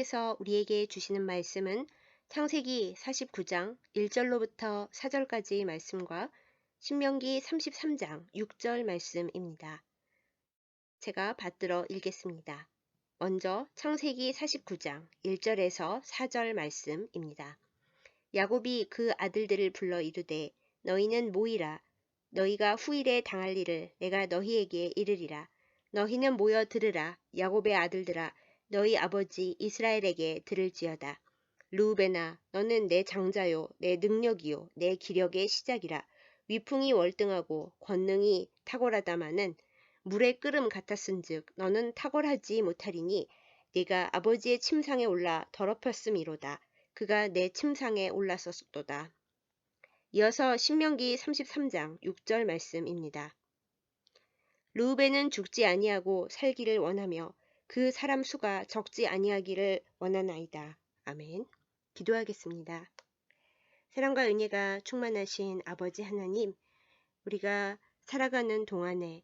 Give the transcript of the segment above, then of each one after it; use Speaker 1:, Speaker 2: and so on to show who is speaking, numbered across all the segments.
Speaker 1: 하나님께서 우리에게 주시는 말씀은 창세기 49장 1절로부터 4절까지 말씀과 신명기 33장 6절 말씀입니다. 제가 받들어 읽겠습니다. 먼저 창세기 49장 1절에서 4절 말씀입니다. 야곱이 그 아들들을 불러 이르되 너희는 모이라. 너희가 후일에 당할 일을 내가 너희에게 이르리라. 너희는 모여 들으라. 야곱의 아들들아, 너희 아버지 이스라엘에게 들을지어다. 르우벤아, 너는 내 장자요, 내 능력이요, 내 기력의 시작이라. 위풍이 월등하고 권능이 탁월하다마는 물의 끓음 같았은즉 너는 탁월하지 못하리니 네가 아버지의 침상에 올라 더럽혔음이로다. 그가 내 침상에 올랐었도다. 이어서 신명기 33장 6절 말씀입니다. 르우벤은 죽지 아니하고 살기를 원하며 그 사람 수가 적지 아니하기를 원하나이다. 아멘. 기도하겠습니다. 사랑과 은혜가 충만하신 아버지 하나님, 우리가 살아가는 동안에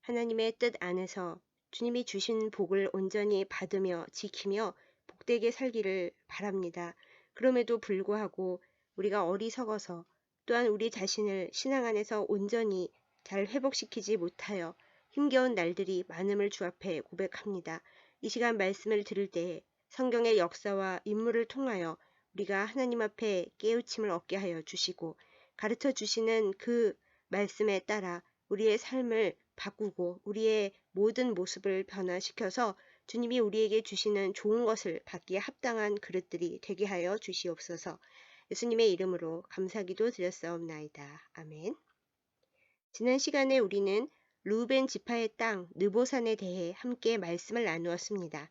Speaker 1: 하나님의 뜻 안에서 주님이 주신 복을 온전히 받으며 지키며 복되게 살기를 바랍니다. 그럼에도 불구하고 우리가 어리석어서 또한 우리 자신을 신앙 안에서 온전히 잘 회복시키지 못하여 힘겨운 날들이 많음을 주 앞에 고백합니다. 이 시간 말씀을 들을 때에 성경의 역사와 인물을 통하여 우리가 하나님 앞에 깨우침을 얻게 하여 주시고 가르쳐 주시는 그 말씀에 따라 우리의 삶을 바꾸고 우리의 모든 모습을 변화시켜서 주님이 우리에게 주시는 좋은 것을 받기에 합당한 그릇들이 되게 하여 주시옵소서. 예수님의 이름으로 감사기도 드렸사옵나이다. 아멘. 지난 시간에 우리는 르우벤 지파의 땅 느보산에 대해 함께 말씀을 나누었습니다.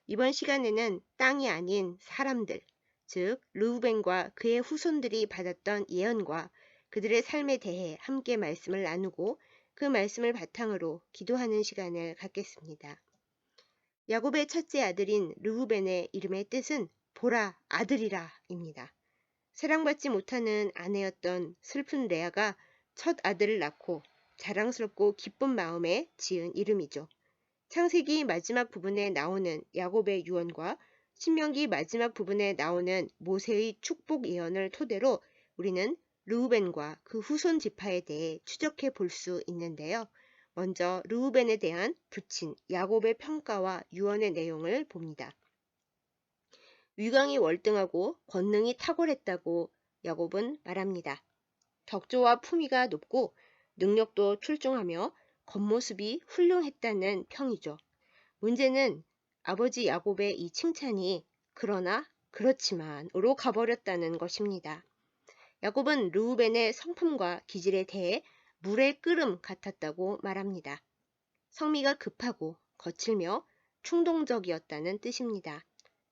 Speaker 1: 이번 시간에는 땅이 아닌 사람들, 즉 르우벤과 그의 후손들이 받았던 예언과 그들의 삶에 대해 함께 말씀을 나누고 그 말씀을 바탕으로 기도하는 시간을 갖겠습니다. 야곱의 첫째 아들인 르우벤의 이름의 뜻은 보라 아들이라 입니다. 사랑받지 못하는 아내였던 슬픈 레아가 첫 아들을 낳고 자랑스럽고 기쁜 마음에 지은 이름이죠. 창세기 마지막 부분에 나오는 야곱의 유언과 신명기 마지막 부분에 나오는 모세의 축복 예언을 토대로 우리는 르우벤과 그 후손 지파에 대해 추적해 볼 수 있는데요. 먼저 르우벤에 대한 부친 야곱의 평가와 유언의 내용을 봅니다. 위강이 월등하고 권능이 탁월했다고 야곱은 말합니다. 덕조와 품위가 높고 능력도 출중하며 겉모습이 훌륭했다는 평이죠. 문제는 아버지 야곱의 이 칭찬이 그러나 그렇지만으로 가버렸다는 것입니다. 야곱은 르우벤의 성품과 기질에 대해 물의 끓음 같았다고 말합니다. 성미가 급하고 거칠며 충동적이었다는 뜻입니다.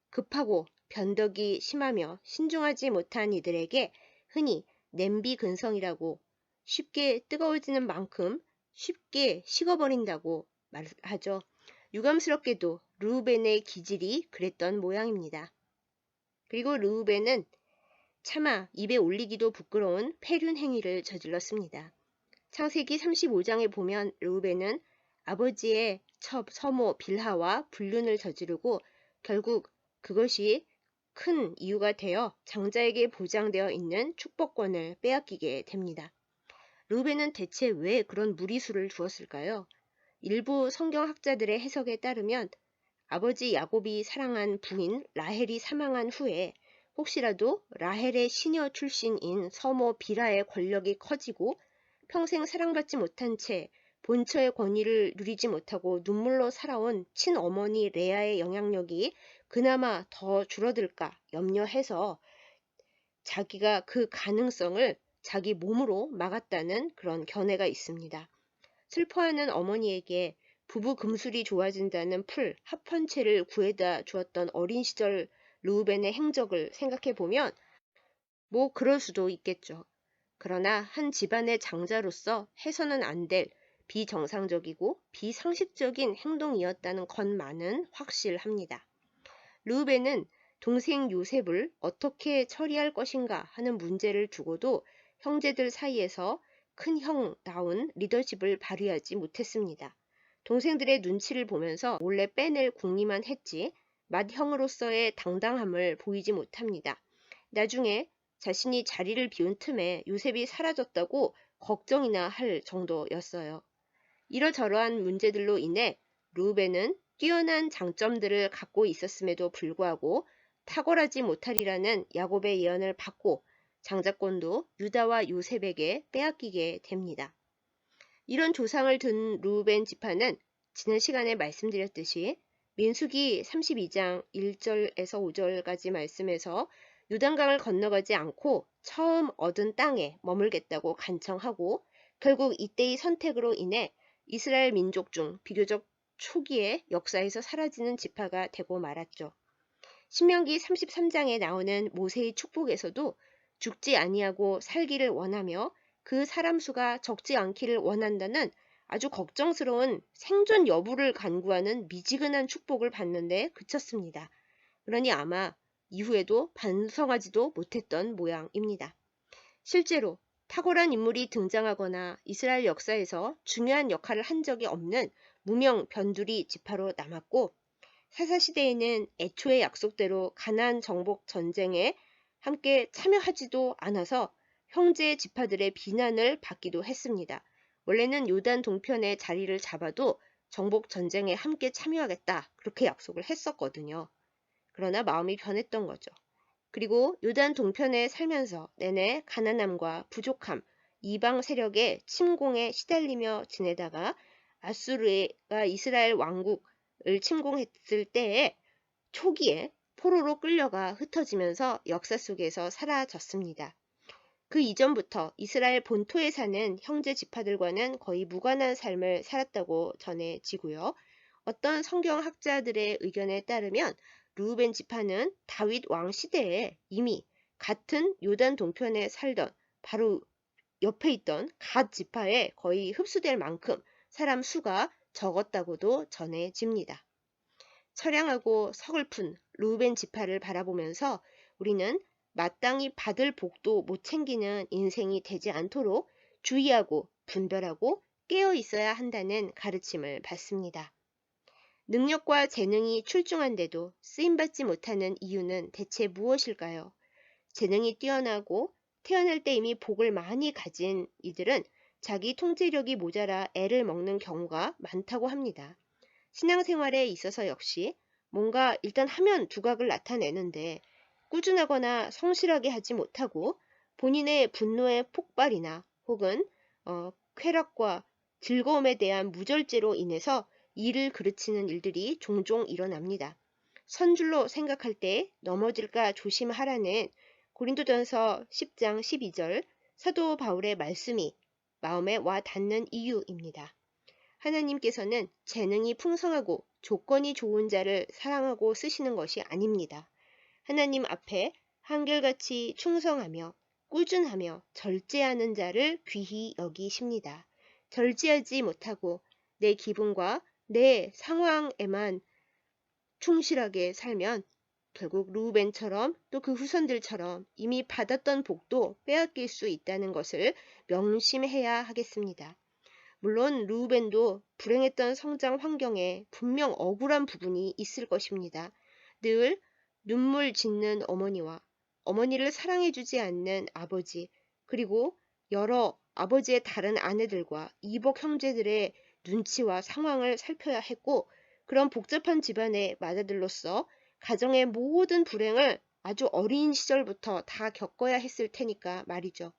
Speaker 1: 급하고 변덕이 심하며 신중하지 못한 이들에게 흔히 냄비 근성이라고 쉽게 뜨거워지는 만큼 쉽게 식어버린다고 말하죠. 유감스럽게도 르우벤의 기질이 그랬던 모양입니다. 그리고 르우벤은 차마 입에 올리기도 부끄러운 폐륜 행위를 저질렀습니다. 창세기 35장에 보면 르우벤은 아버지의 서모 빌하와 불륜을 저지르고 결국 그것이 큰 이유가 되어 장자에게 보장되어 있는 축복권을 빼앗기게 됩니다. 르우벤은 대체 왜 그런 무리수를 두었을까요? 일부 성경학자들의 해석에 따르면 아버지 야곱이 사랑한 부인 라헬이 사망한 후에 혹시라도 라헬의 시녀 출신인 서모 비라의 권력이 커지고 평생 사랑받지 못한 채 본처의 권위를 누리지 못하고 눈물로 살아온 친어머니 레아의 영향력이 그나마 더 줄어들까 염려해서 자기가 그 가능성을 자기 몸으로 막았다는 그런 견해가 있습니다. 슬퍼하는 어머니에게 부부 금술이 좋아진다는 풀 합헌채를 구해다 주었던 어린 시절 르우벤의 행적을 생각해보면 뭐 그럴 수도 있겠죠. 그러나 한 집안의 장자로서 해서는 안 될 비정상적이고 비상식적인 행동이었다는 것만은 확실합니다. 르우벤은 동생 요셉을 어떻게 처리할 것인가 하는 문제를 두고도 형제들 사이에서 큰 형다운 리더십을 발휘하지 못했습니다. 동생들의 눈치를 보면서 몰래 빼낼 궁리만 했지 맏형으로서의 당당함을 보이지 못합니다. 나중에 자신이 자리를 비운 틈에 요셉이 사라졌다고 걱정이나 할 정도였어요. 이러저러한 문제들로 인해 루벤은 뛰어난 장점들을 갖고 있었음에도 불구하고 탁월하지 못하리라는 야곱의 예언을 받고 장자권도 유다와 요셉에게 빼앗기게 됩니다. 이런 조상을 둔 루벤 지파는 지난 시간에 말씀드렸듯이 민수기 32장 1절에서 5절까지 말씀에서 요단강을 건너가지 않고 처음 얻은 땅에 머물겠다고 간청하고 결국 이때의 선택으로 인해 이스라엘 민족 중 비교적 초기의 역사에서 사라지는 지파가 되고 말았죠. 신명기 33장에 나오는 모세의 축복에서도 죽지 아니하고 살기를 원하며 그 사람 수가 적지 않기를 원한다는 아주 걱정스러운 생존 여부를 간구하는 미지근한 축복을 받는데 그쳤습니다. 그러니 아마 이후에도 반성하지도 못했던 모양입니다. 실제로 탁월한 인물이 등장하거나 이스라엘 역사에서 중요한 역할을 한 적이 없는 무명 변두리 지파로 남았고 사사시대에는 애초에 약속대로 가나안 정복 전쟁에 함께 참여하지도 않아서 형제 지파들의 비난을 받기도 했습니다. 원래는 요단 동편에 자리를 잡아도 정복 전쟁에 함께 참여하겠다 그렇게 약속을 했었거든요. 그러나 마음이 변했던 거죠. 그리고 요단 동편에 살면서 내내 가난함과 부족함, 이방 세력의 침공에 시달리며 지내다가 아수르가 이스라엘 왕국을 침공했을 때에 초기에 포로로 끌려가 흩어지면서 역사 속에서 사라졌습니다. 그 이전부터 이스라엘 본토에 사는 형제 지파들과는 거의 무관한 삶을 살았다고 전해지고요. 어떤 성경학자들의 의견에 따르면 르우벤 지파는 다윗 왕 시대에 이미 같은 요단 동편에 살던 바로 옆에 있던 갓 지파에 거의 흡수될 만큼 사람 수가 적었다고도 전해집니다. 처량하고 서글픈 르우벤 지파를 바라보면서 우리는 마땅히 받을 복도 못 챙기는 인생이 되지 않도록 주의하고 분별하고 깨어 있어야 한다는 가르침을 받습니다. 능력과 재능이 출중한데도 쓰임받지 못하는 이유는 대체 무엇일까요? 재능이 뛰어나고 태어날 때 이미 복을 많이 가진 이들은 자기 통제력이 모자라 애를 먹는 경우가 많다고 합니다. 신앙생활에 있어서 역시 뭔가 일단 하면 두각을 나타내는데 꾸준하거나 성실하게 하지 못하고 본인의 분노의 폭발이나 혹은 쾌락과 즐거움에 대한 무절제로 인해서 일을 그르치는 일들이 종종 일어납니다. 선줄로 생각할 때 넘어질까 조심하라는 고린도전서 10장 12절 사도 바울의 말씀이 마음에 와 닿는 이유입니다. 하나님께서는 재능이 풍성하고 조건이 좋은 자를 사랑하고 쓰시는 것이 아닙니다. 하나님 앞에 한결같이 충성하며 꾸준하며 절제하는 자를 귀히 여기십니다. 절제하지 못하고 내 기분과 내 상황에만 충실하게 살면 결국 루벤처럼 또 그 후손들처럼 이미 받았던 복도 빼앗길 수 있다는 것을 명심해야 하겠습니다. 물론 루벤도 불행했던 성장 환경에 분명 억울한 부분이 있을 것입니다. 늘 눈물 짓는 어머니와 어머니를 사랑해주지 않는 아버지, 그리고 여러 아버지의 다른 아내들과 이복 형제들의 눈치와 상황을 살펴야 했고, 그런 복잡한 집안의 맏아들로서 가정의 모든 불행을 아주 어린 시절부터 다 겪어야 했을 테니까 말이죠.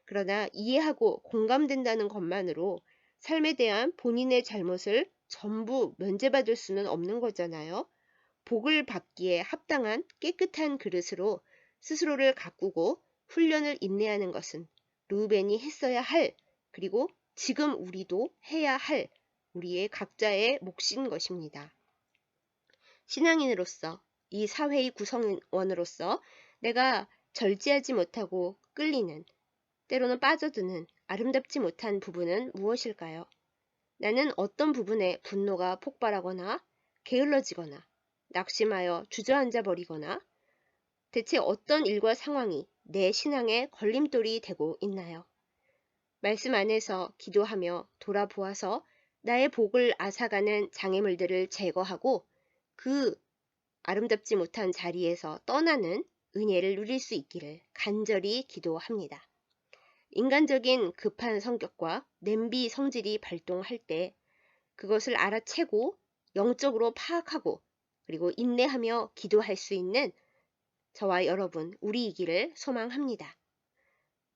Speaker 1: 그러나 이해하고 공감된다는 것만으로 삶에 대한 본인의 잘못을 전부 면제받을 수는 없는 거잖아요. 복을 받기에 합당한 깨끗한 그릇으로 스스로를 가꾸고 훈련을 인내하는 것은 루벤이 했어야 할, 그리고 지금 우리도 해야 할 우리의 각자의 몫인 것입니다. 신앙인으로서, 이 사회의 구성원으로서 내가 절제하지 못하고 끌리는, 때로는 빠져드는 아름답지 못한 부분은 무엇일까요? 나는 어떤 부분에 분노가 폭발하거나 게을러지거나 낙심하여 주저앉아 버리거나 대체 어떤 일과 상황이 내 신앙의 걸림돌이 되고 있나요? 말씀 안에서 기도하며 돌아보아서 나의 복을 앗아가는 장애물들을 제거하고 그 아름답지 못한 자리에서 떠나는 은혜를 누릴 수 있기를 간절히 기도합니다. 인간적인 급한 성격과 냄비 성질이 발동할 때 그것을 알아채고 영적으로 파악하고 그리고 인내하며 기도할 수 있는 저와 여러분 우리이기를 소망합니다.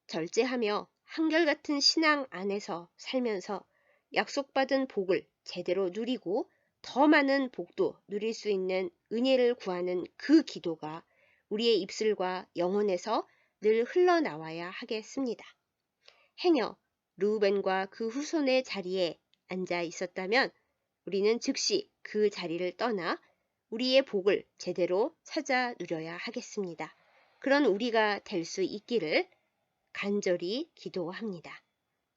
Speaker 1: 절제하며 한결같은 신앙 안에서 살면서 약속받은 복을 제대로 누리고 더 많은 복도 누릴 수 있는 은혜를 구하는 그 기도가 우리의 입술과 영혼에서 늘 흘러나와야 하겠습니다. 행여 르우벤과 그 후손의 자리에 앉아 있었다면 우리는 즉시 그 자리를 떠나 우리의 복을 제대로 찾아 누려야 하겠습니다. 그런 우리가 될 수 있기를 간절히 기도합니다.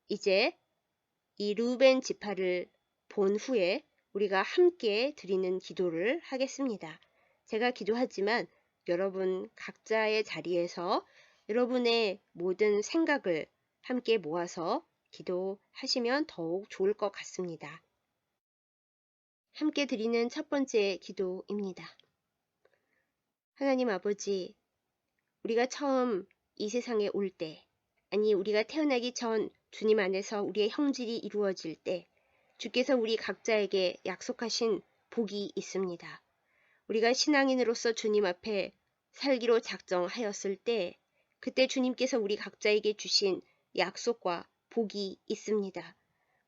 Speaker 1: 이제 이 르우벤 지파를 본 후에 우리가 함께 드리는 기도를 하겠습니다. 제가 기도하지만 여러분 각자의 자리에서 여러분의 모든 생각을 함께 모아서 기도하시면 더욱 좋을 것 같습니다. 함께 드리는 첫 번째 기도입니다. 하나님 아버지, 우리가 처음 이 세상에 올 때, 아니 우리가 태어나기 전 주님 안에서 우리의 형질이 이루어질 때 주께서 우리 각자에게 약속하신 복이 있습니다. 우리가 신앙인으로서 주님 앞에 살기로 작정하였을 때 그때 주님께서 우리 각자에게 주신 약속과 복이 있습니다.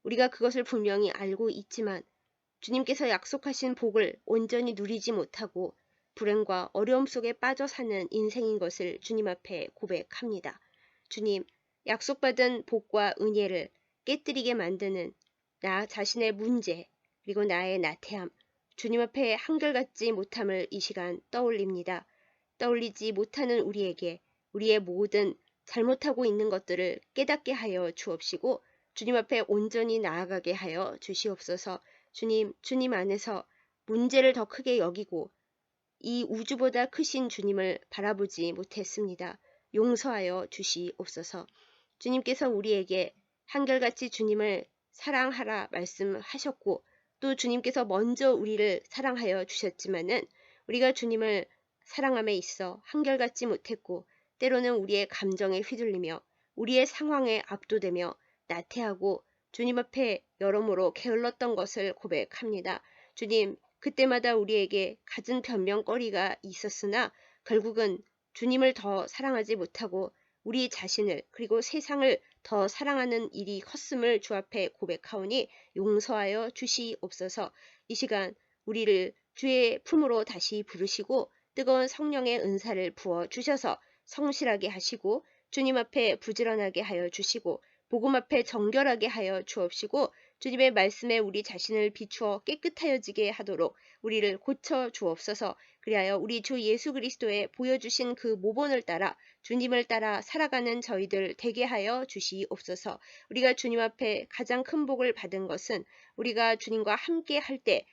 Speaker 1: 우리가 그것을 분명히 알고 있지만 주님께서 약속하신 복을 온전히 누리지 못하고 불행과 어려움 속에 빠져 사는 인생인 것을 주님 앞에 고백합니다. 주님, 약속받은 복과 은혜를 깨뜨리게 만드는 나 자신의 문제 그리고 나의 나태함, 주님 앞에 한결같지 못함을 이 시간 떠올립니다. 떠올리지 못하는 우리에게 우리의 모든 잘못하고 있는 것들을 깨닫게 하여 주옵시고 주님 앞에 온전히 나아가게 하여 주시옵소서. 주님 안에서 문제를 더 크게 여기고 이 우주보다 크신 주님을 바라보지 못했습니다. 용서하여 주시옵소서. 주님께서 우리에게 한결같이 주님을 사랑하라 말씀하셨고 또 주님께서 먼저 우리를 사랑하여 주셨지만은 우리가 주님을 사랑함에 있어 한결같지 못했고 때로는 우리의 감정에 휘둘리며 우리의 상황에 압도되며 나태하고 주님 앞에 여러모로 게을렀던 것을 고백합니다. 주님, 그때마다 우리에게 갖은 변명거리가 있었으나 결국은 주님을 더 사랑하지 못하고 우리 자신을 그리고 세상을 더 사랑하는 일이 컸음을 주 앞에 고백하오니 용서하여 주시옵소서. 이 시간 우리를 주의 품으로 다시 부르시고 뜨거운 성령의 은사를 부어 주셔서 성실하게 하시고 주님 앞에 부지런하게 하여 주시고 복음 앞에 정결하게 하여 주옵시고 주님의 말씀에 우리 자신을 비추어 깨끗하여지게 하도록 우리를 고쳐 주옵소서. 그리하여 우리 주 예수 그리스도의 보여주신 그 모본을 따라 주님을 따라 살아가는 저희들 되게 하여 주시옵소서. 우리가 주님 앞에 가장 큰 복을 받은 것은 우리가 주님과 함께 할 때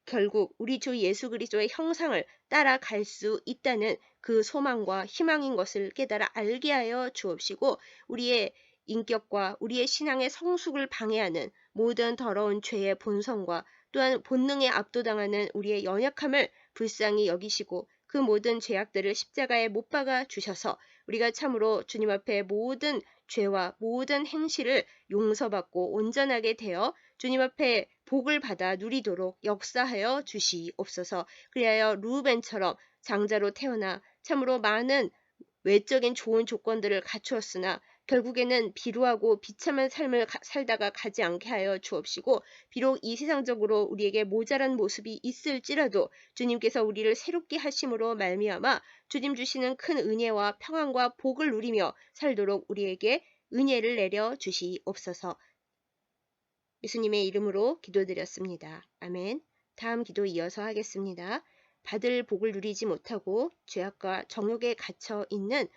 Speaker 1: 결국 우리 주 예수 그리스도의 형상을 따라갈 수 있다는 그 소망과 희망인 것을 깨달아 알게 하여 주옵시고 우리의 인격과 우리의 신앙의 성숙을 방해하는 모든 더러운 죄의 본성과 또한 본능에 압도당하는 우리의 연약함을 불쌍히 여기시고 그 모든 죄악들을 십자가에 못 박아 주셔서 우리가 참으로 주님 앞에 모든 죄와 모든 행실을 용서받고 온전하게 되어 주님 앞에 복을 받아 누리도록 역사하여 주시옵소서. 그리하여 르우벤처럼 장자로 태어나 참으로 많은 외적인 좋은 조건들을 갖추었으나 결국에는 비루하고 비참한 삶을 살다가 가지 않게 하여 주옵시고 비록 이 세상적으로 우리에게 모자란 모습이 있을지라도 주님께서 우리를 새롭게 하심으로 말미암아 주님 주시는 큰 은혜와 평안과 복을 누리며 살도록 우리에게 은혜를 내려 주시옵소서. 예수님의 이름으로 기도드렸습니다. 아멘. 다음 기도 이어서 하겠습니다. 받을 복을 누리지 못하고 죄악과 정욕에 갇혀 있는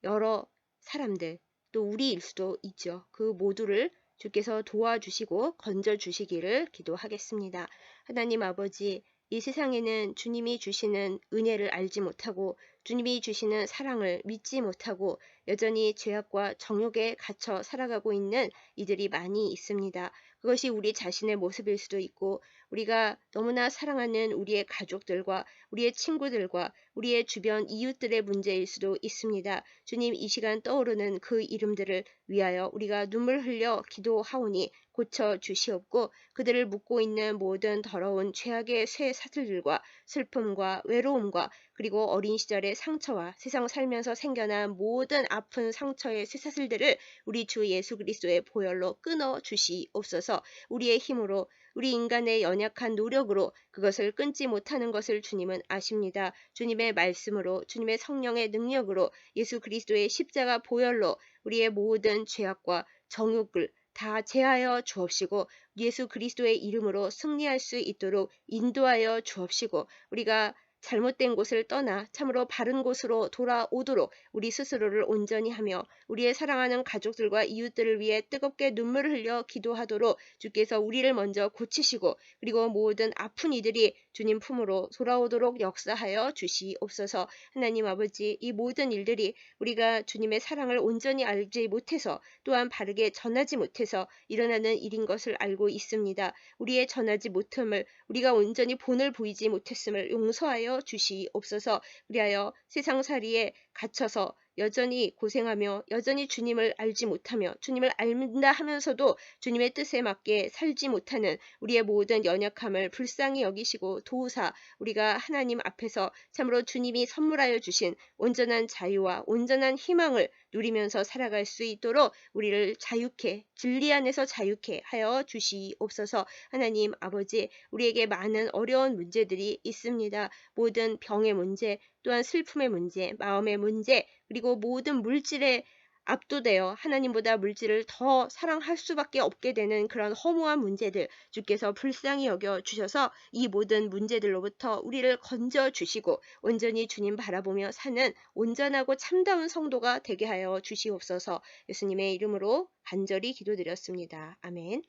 Speaker 1: 여러 사람들, 또 우리일 수도 있죠. 그 모두를 주께서 도와주시고 건져주시기를 기도하겠습니다. 하나님 아버지, 이 세상에는 주님이 주시는 은혜를 알지 못하고 주님이 주시는 사랑을 믿지 못하고 여전히 죄악과 정욕에 갇혀 살아가고 있는 이들이 많이 있습니다. 그것이 우리 자신의 모습일 수도 있고 우리가 너무나 사랑하는 우리의 가족들과 우리의 친구들과 우리의 주변 이웃들의 문제일 수도 있습니다. 주님, 이 시간 떠오르는 그 이름들을 위하여 우리가 눈물 흘려 기도하오니 고쳐 주시옵고 그들을 묻고 있는 모든 더러운 죄악의 쇠 사슬들과 슬픔과 외로움과 그리고 어린 시절의 상처와 세상 살면서 생겨난 모든 아픈 상처의 쇠사슬들을 우리 주 예수 그리스도의 보혈로 끊어 주시옵소서. 우리의 힘으로 우리 인간의 연약한 노력으로 그것을 끊지 못하는 것을 주님은 아십니다. 주님의 말씀으로 주님의 성령의 능력으로 예수 그리스도의 십자가 보혈로 우리의 모든 죄악과 정욕을 다 제하여 주옵시고 예수 그리스도의 이름으로 승리할 수 있도록 인도하여 주옵시고 우리가 잘못된 곳을 떠나 참으로 바른 곳으로 돌아오도록 우리 스스로를 온전히 하며 우리의 사랑하는 가족들과 이웃들을 위해 뜨겁게 눈물을 흘려 기도하도록 주께서 우리를 먼저 고치시고 그리고 모든 아픈 이들이 주님 품으로 돌아오도록 역사하여 주시옵소서. 하나님 아버지, 이 모든 일들이 우리가 주님의 사랑을 온전히 알지 못해서 또한 바르게 전하지 못해서 일어나는 일인 것을 알고 있습니다. 우리의 전하지 못함을 우리가 온전히 본을 보이지 못했음을 용서하여 주시옵소서. 그리하여 세상살이에 갇혀서 여전히 고생하며 여전히 주님을 알지 못하며 주님을 알다 하면서도 주님의 뜻에 맞게 살지 못하는 우리의 모든 연약함을 불쌍히 여기시고 도우사 우리가 하나님 앞에서 참으로 주님이 선물하여 주신 온전한 자유와 온전한 희망을 누리면서 살아갈 수 있도록 우리를 자유케 진리 안에서 자유케 하여 주시옵소서. 하나님 아버지, 우리에게 많은 어려운 문제들이 있습니다. 모든 병의 문제, 또한 슬픔의 문제, 마음의 문제, 그리고 모든 물질에 압도되어 하나님보다 물질을 더 사랑할 수밖에 없게 되는 그런 허무한 문제들 주께서 불쌍히 여겨 주셔서 이 모든 문제들로부터 우리를 건져 주시고 온전히 주님 바라보며 사는 온전하고 참다운 성도가 되게 하여 주시옵소서. 예수님의 이름으로 간절히 기도드렸습니다. 아멘.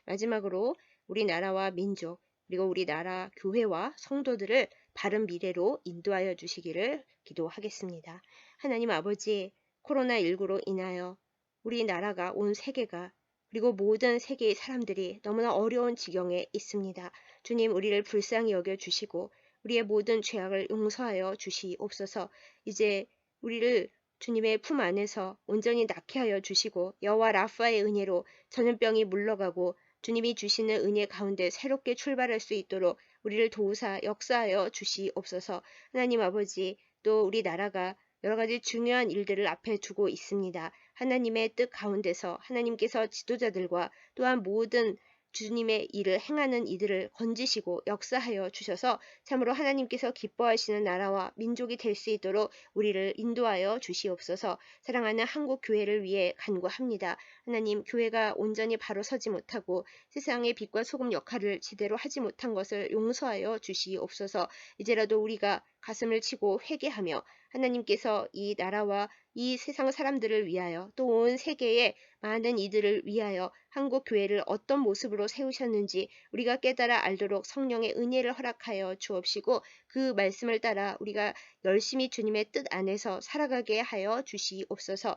Speaker 1: 마지막으로 우리나라와 민족 그리고 우리나라 교회와 성도들을 바른 미래로 인도하여 주시기를 기도하겠습니다. 하나님 아버지, 코로나19로 인하여 우리나라가 온 세계가 그리고 모든 세계의 사람들이 너무나 어려운 지경에 있습니다. 주님, 우리를 불쌍히 여겨 주시고 우리의 모든 죄악을 용서하여 주시옵소서. 이제 우리를 주님의 품 안에서 온전히 낫게 하여 주시고 여호와 라파의 은혜로 전염병이 물러가고 주님이 주시는 은혜 가운데 새롭게 출발할 수 있도록 우리를 도우사 역사하여 주시옵소서. 하나님 아버지, 또 우리 나라가 여러 가지 중요한 일들을 앞에 두고 있습니다. 하나님의 뜻 가운데서 하나님께서 지도자들과 또한 모든 주님의 일을 행하는 이들을 건지시고 역사하여 주셔서 참으로 하나님께서 기뻐하시는 나라와 민족이 될 수 있도록 우리를 인도하여 주시옵소서. 사랑하는 한국 교회를 위해 간구합니다. 하나님, 교회가 온전히 바로 서지 못하고 세상의 빛과 소금 역할을 제대로 하지 못한 것을 용서하여 주시옵소서. 이제라도 우리가 가슴을 치고 회개하며 하나님께서 이 나라와 이 세상 사람들을 위하여 또 온 세계의 많은 이들을 위하여 한국 교회를 어떤 모습으로 세우셨는지 우리가 깨달아 알도록 성령의 은혜를 허락하여 주옵시고 그 말씀을 따라 우리가 열심히 주님의 뜻 안에서 살아가게 하여 주시옵소서.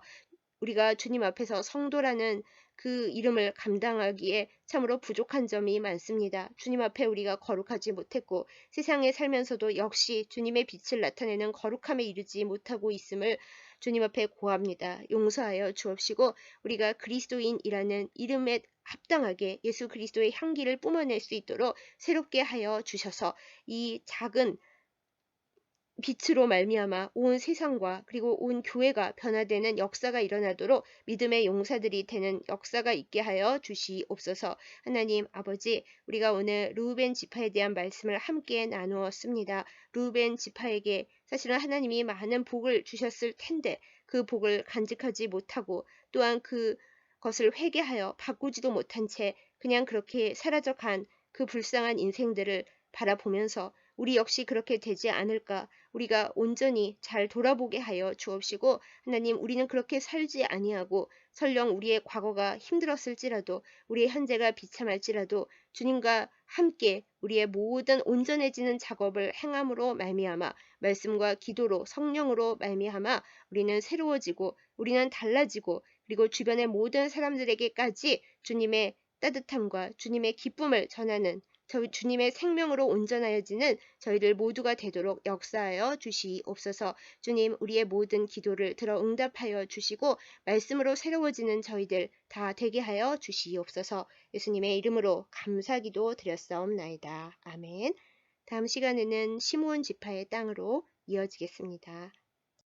Speaker 1: 우리가 주님 앞에서 성도라는 그 이름을 감당하기에 참으로 부족한 점이 많습니다. 주님 앞에 우리가 거룩하지 못했고 세상에 살면서도 역시 주님의 빛을 나타내는 거룩함에 이르지 못하고 있음을 주님 앞에 고합니다. 용서하여 주옵시고 우리가 그리스도인이라는 이름에 합당하게 예수 그리스도의 향기를 뿜어낼 수 있도록 새롭게 하여 주셔서 이 작은 빛으로 말미암아 온 세상과 그리고 온 교회가 변화되는 역사가 일어나도록 믿음의 용사들이 되는 역사가 있게 하여 주시옵소서. 하나님 아버지, 우리가 오늘 르우벤 지파에 대한 말씀을 함께 나누었습니다. 르우벤 지파에게 사실은 하나님이 많은 복을 주셨을 텐데 그 복을 간직하지 못하고 또한 그것을 회개하여 바꾸지도 못한 채 그냥 그렇게 사라져간 그 불쌍한 인생들을 바라보면서 우리 역시 그렇게 되지 않을까? 우리가 온전히 잘 돌아보게 하여 주옵시고, 하나님, 우리는 그렇게 살지 아니하고 설령 우리의 과거가 힘들었을지라도, 우리의 현재가 비참할지라도 주님과 함께 우리의 모든 온전해지는 작업을 행함으로 말미암아, 말씀과 기도로 성령으로 말미암아 우리는 새로워지고 우리는 달라지고, 그리고 주변의 모든 사람들에게까지 주님의 따뜻함과 주님의 기쁨을 전하는, 주님의 생명으로 온전하여지는 저희들 모두가 되도록 역사하여 주시옵소서. 주님, 우리의 모든 기도를 들어 응답하여 주시고 말씀으로 새로워지는 저희들 다 되게 하여 주시옵소서. 예수님의 이름으로 감사기도 드렸사옵나이다. 아멘. 다음 시간에는 시므온 지파의 땅으로 이어지겠습니다.